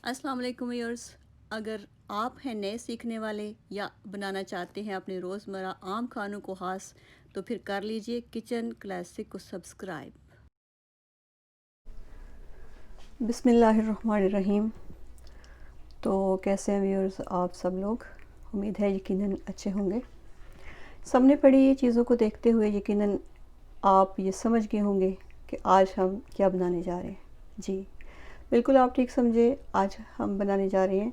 अस्सलाम वालेकुम व्यूअर्स। अगर आप हैं नए सीखने वाले या बनाना चाहते हैं अपने रोज़मर्रा आम खानों को ख़ास, तो फिर कर लीजिए किचन क्लासिक को सब्सक्राइब। बिस्मिल्लाहिर्रहमानिर्रहीम। तो कैसे हैं व्यूअर्स आप सब लोग? उम्मीद है यकीनन अच्छे होंगे। सामने पड़ी चीज़ों को देखते हुए यकीनन आप ये समझ गए होंगे कि आज हम क्या बनाने जा रहे हैं। जी बिल्कुल, आप ठीक समझे। आज हम बनाने जा रहे हैं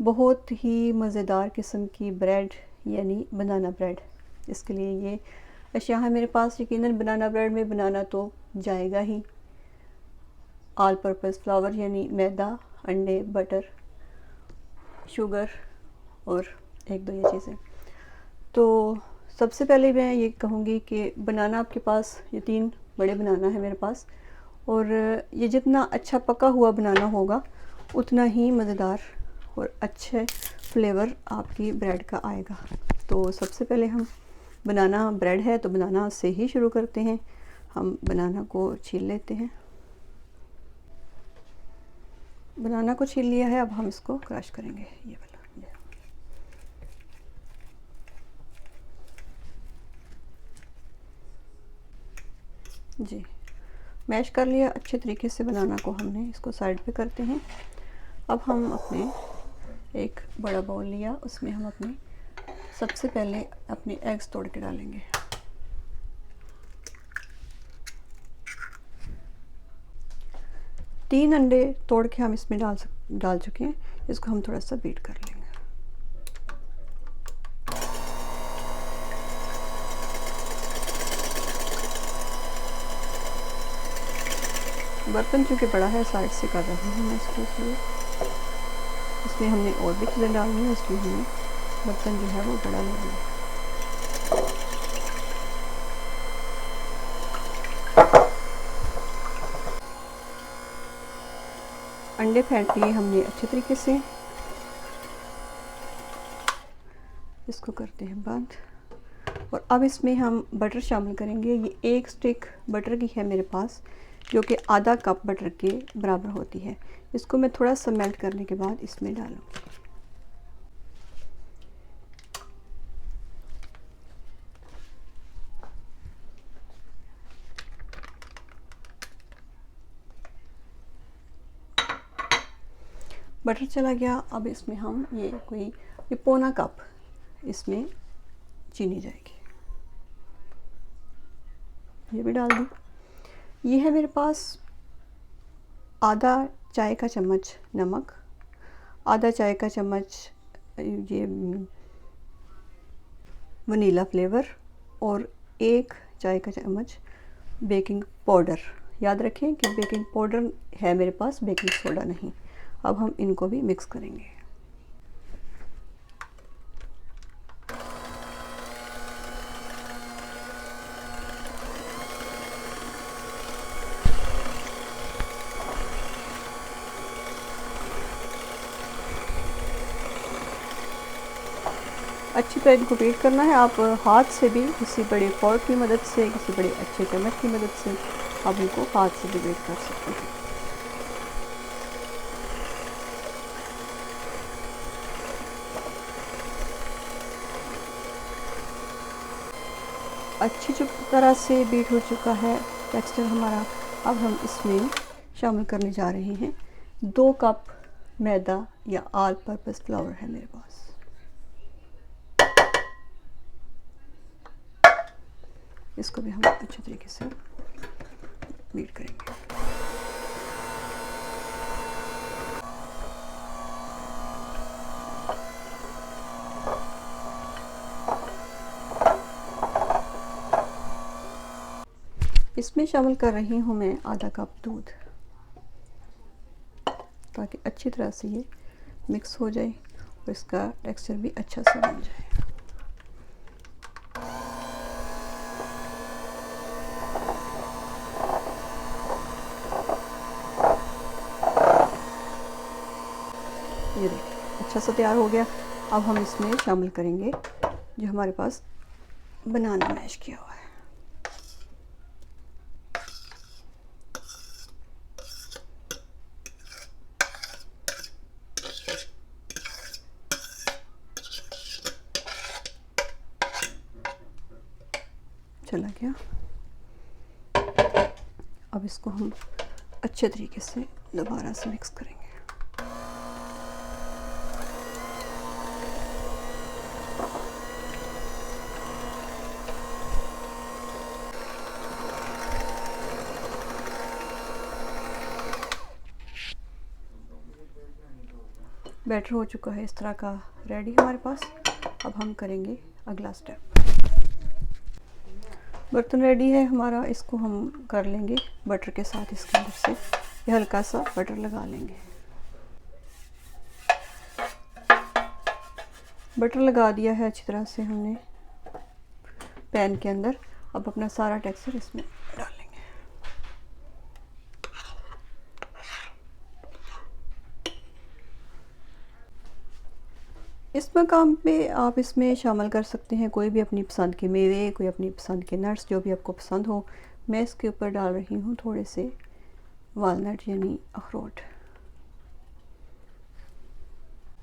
बहुत ही मज़ेदार किस्म की ब्रेड, यानी बनाना ब्रेड। इसके लिए ये अशिया है मेरे पास। यकीनन बनाना ब्रेड में बनाना तो जाएगा ही। ऑल पर्पस फ्लावर यानी मैदा, अंडे, बटर, शुगर और एक दो ये चीज़ें। तो सबसे पहले मैं ये कहूँगी कि बनाना आपके पास, ये 3 बड़े बनाना है मेरे पास, और ये जितना अच्छा पका हुआ बनाना होगा उतना ही मज़ेदार और अच्छे फ्लेवर आपकी ब्रेड का आएगा। तो सबसे पहले हम बनाना ब्रेड है तो बनाना से ही शुरू करते हैं। हम बनाना को छील लेते हैं। बनाना को छील लिया है, अब हम इसको क्रश करेंगे। ये वाला जी मैश कर लिया अच्छे तरीके से बनाना को हमने। इसको साइड पे करते हैं। अब हम अपने एक बड़ा बाउल लिया, उसमें हम अपने सबसे पहले अपने एग्स तोड़ के डालेंगे। तीन अंडे तोड़ के हम इसमें डाल चुके हैं। इसको हम थोड़ा सा बीट कर लेंगे। बर्तन चूँकि बड़ा है, साइड से कर रही हूँ मैं इसको, इसलिए इसमें हमने और भी चीज़ें डालनी है, इसलिए हमने बर्तन जो है वो बड़ा ले लिया। अंडे फेंट लिए हमने अच्छे तरीके से। इसको करते हैं बंद। और अब इसमें हम बटर शामिल करेंगे। ये एक स्टिक बटर की है मेरे पास, जो कि आधा कप बटर के बराबर होती है। इसको मैं थोड़ा सा मेल्ट करने के बाद इसमें डालूंगी। बटर चला गया। अब इसमें हम ये पौना कप इसमें चीनी जाएगी। ये भी डाल दी। ये है मेरे पास आधा चाय का चम्मच नमक, आधा चाय का चम्मच ये वनीला फ्लेवर, और एक चाय का चम्मच बेकिंग पाउडर। याद रखें कि बेकिंग पाउडर है मेरे पास, बेकिंग सोडा नहीं। अब हम इनको भी मिक्स करेंगे। अच्छी तरह इनको बीट करना है। आप हाथ से भी, किसी बड़े फोर्क की मदद से, किसी बड़े अच्छे चम्मच की मदद से आप इनको हाथ से भी बीट कर सकते हैं। अच्छी तरह से बीट हो चुका है टेक्सचर हमारा। अब हम इसमें शामिल करने जा रहे हैं 2 कप मैदा या ऑल पर्पस फ्लावर है मेरे पास। इसको भी हम अच्छे तरीके से बीट करेंगे। इसमें शामिल कर रही हूँ मैं आधा कप दूध, ताकि अच्छी तरह से ये मिक्स हो जाए और इसका टेक्सचर भी अच्छा से बन जाए। ये देखिए अच्छा सा तैयार हो गया। अब हम इसमें शामिल करेंगे जो हमारे पास बनाना मैश किया हुआ है। चला गया। अब इसको हम अच्छे तरीके से दोबारा से मिक्स करेंगे। बैटर हो चुका है इस तरह का रेडी हमारे पास। अब हम करेंगे अगला स्टेप। बर्तन रेडी है हमारा, इसको हम कर लेंगे बटर के साथ। इसके अंदर से ये हल्का सा बटर लगा लेंगे। बटर लगा दिया है अच्छी तरह से हमने पैन के अंदर। अब अपना सारा टेक्सचर इसमें डाल लेंगे। इस मकाम पे आप इसमें शामिल कर सकते हैं कोई भी अपनी पसंद के मेवे, कोई अपनी पसंद के नट्स, जो भी आपको पसंद हो। मैं इसके ऊपर डाल रही हूँ थोड़े से वालनट यानी अखरोट।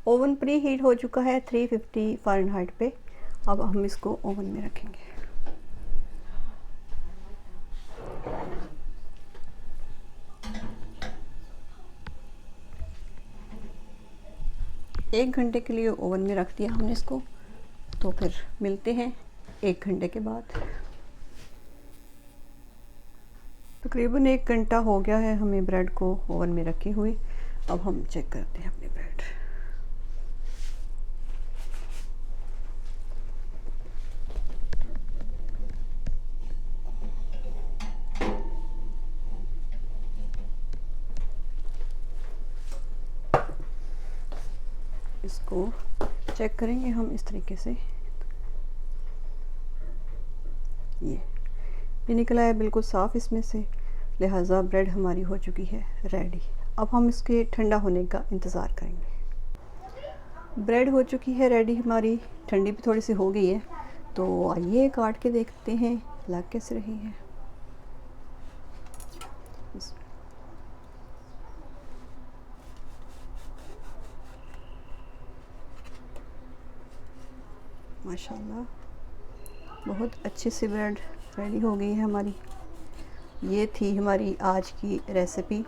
ओवन प्री हीट हो चुका है 350 फ़ारेनहाइट पे। अब हम इसको ओवन में रखेंगे। एक घंटे के लिए ओवन में रख दिया हमने इसको। तो फिर मिलते हैं 1 घंटे के बाद। तकरीबन 1 घंटा हो गया है हमें ब्रेड को ओवन में रखे हुए। अब हम चेक करते हैं अपनी ब्रेड। इसको चेक करेंगे हम इस तरीके से। ये निकला है बिल्कुल साफ़ इसमें से, लिहाजा ब्रेड हमारी हो चुकी है रेडी। अब हम इसके ठंडा होने का इंतज़ार करेंगे। ब्रेड हो चुकी है रेडी हमारी, ठंडी भी थोड़ी सी हो गई है। तो आइए काट के देखते हैं लग कैसे रही है। माशाल्लाह बहुत अच्छी सी ब्रेड रेडी हो गई है हमारी। ये थी हमारी आज की रेसिपी,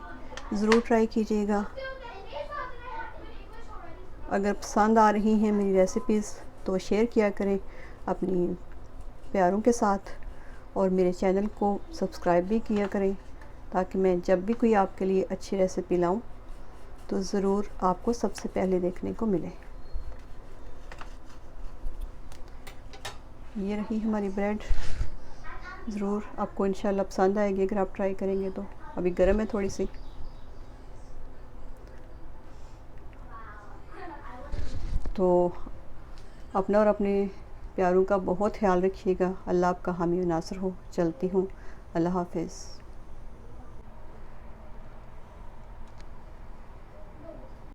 ज़रूर ट्राई कीजिएगा। अगर पसंद आ रही हैं मेरी रेसिपीज़ तो शेयर किया करें अपनी प्यारों के साथ, और मेरे चैनल को सब्सक्राइब भी किया करें ताकि मैं जब भी कोई आपके लिए अच्छी रेसिपी लाऊं तो ज़रूर आपको सबसे पहले देखने को मिले। ये रही हमारी ब्रेड, ज़रूर आपको इंशाल्लाह पसंद आएगी अगर आप ट्राई करेंगे तो। अभी गर्म है थोड़ी सी। तो अपना और अपने प्यारों का बहुत ख्याल रखिएगा। अल्लाह आपका हामी व नासर हो। चलती हूँ, अल्लाह हाफ़िज़।